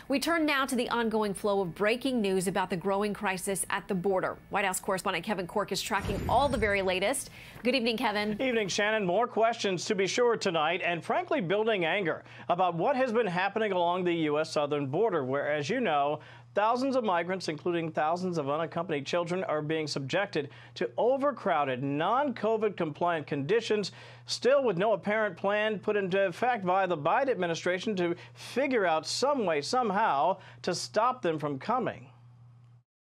We turn now to the ongoing flow of breaking news about the growing crisis at the border. White House correspondent Kevin Corke is tracking all the very latest. Good evening, Kevin. Evening, Shannon. More questions to be sure tonight, and frankly, building anger about what has been happening along the U.S. southern border, where, as you know, thousands of migrants, including thousands of unaccompanied children, are being subjected to overcrowded, non-COVID compliant conditions, still with no apparent plan put into effect by the Biden administration to figure out some way, somehow, to stop them from coming.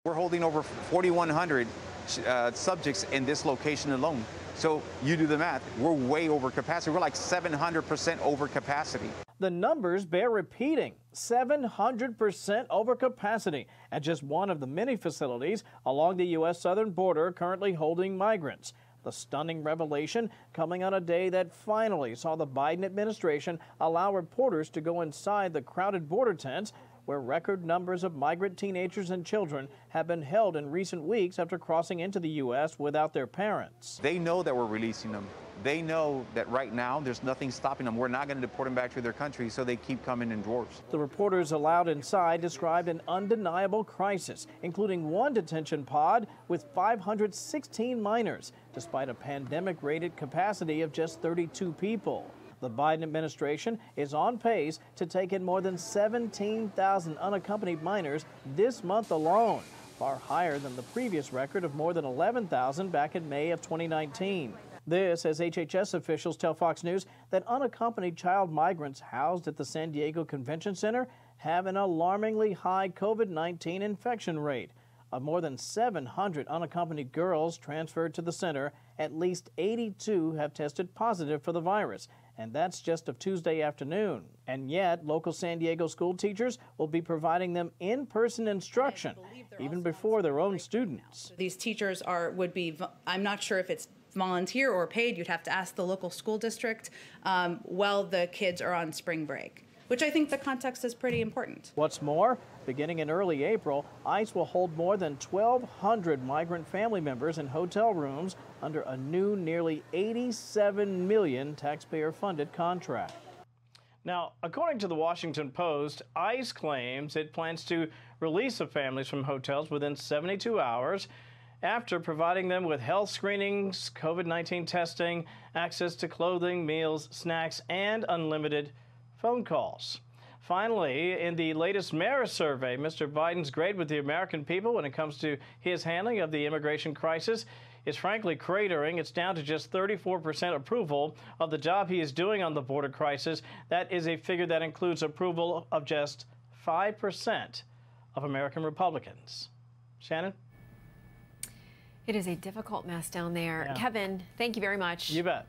We're holding over 4,100 subjects in this location alone. So you do the math. We're way over capacity. We're like 700% over capacity. The numbers bear repeating. 700% over capacity at just one of the many facilities along the U.S. southern border currently holding migrants. The stunning revelation coming on a day that finally saw the Biden administration allow reporters to go inside the crowded border tents where record numbers of migrant teenagers and children have been held in recent weeks after crossing into the U.S. without their parents. They know that we're releasing them. They know that right now there's nothing stopping them. We're not going to deport them back to their country, so they keep coming in droves. The reporters allowed inside described an undeniable crisis, including one detention pod with 516 minors, despite a pandemic-rated capacity of just 32 people. The Biden administration is on pace to take in more than 17,000 unaccompanied minors this month alone, far higher than the previous record of more than 11,000 back in May of 2019. This as HHS officials tell Fox News that unaccompanied child migrants housed at the San Diego Convention Center have an alarmingly high COVID-19 infection rate. Of more than 700 unaccompanied girls transferred to the center, at least 82 have tested positive for the virus, and that's just of Tuesday afternoon. And yet, local San Diego school teachers will be providing them in-person instruction, even before their own students. These teachers would be, I'm not sure if it's volunteer or paid, you'd have to ask the local school district, while the kids are on spring break, which I think the context is pretty important. What's more, beginning in early April, ICE will hold more than 1,200 migrant family members in hotel rooms under a new nearly $87 million taxpayer-funded contract. Now, according to the Washington Post, ICE claims it plans to release the families from hotels within 72 hours after providing them with health screenings, COVID-19 testing, access to clothing, meals, snacks, and unlimited phone calls. Finally, in the latest Marist survey, Mr. Biden's grade with the American people when it comes to his handling of the immigration crisis is frankly cratering. It's down to just 34% approval of the job he is doing on the border crisis. That is a figure that includes approval of just 5% of American Republicans. Shannon? It is a difficult mess down there. Yeah. Kevin, thank you very much. You bet.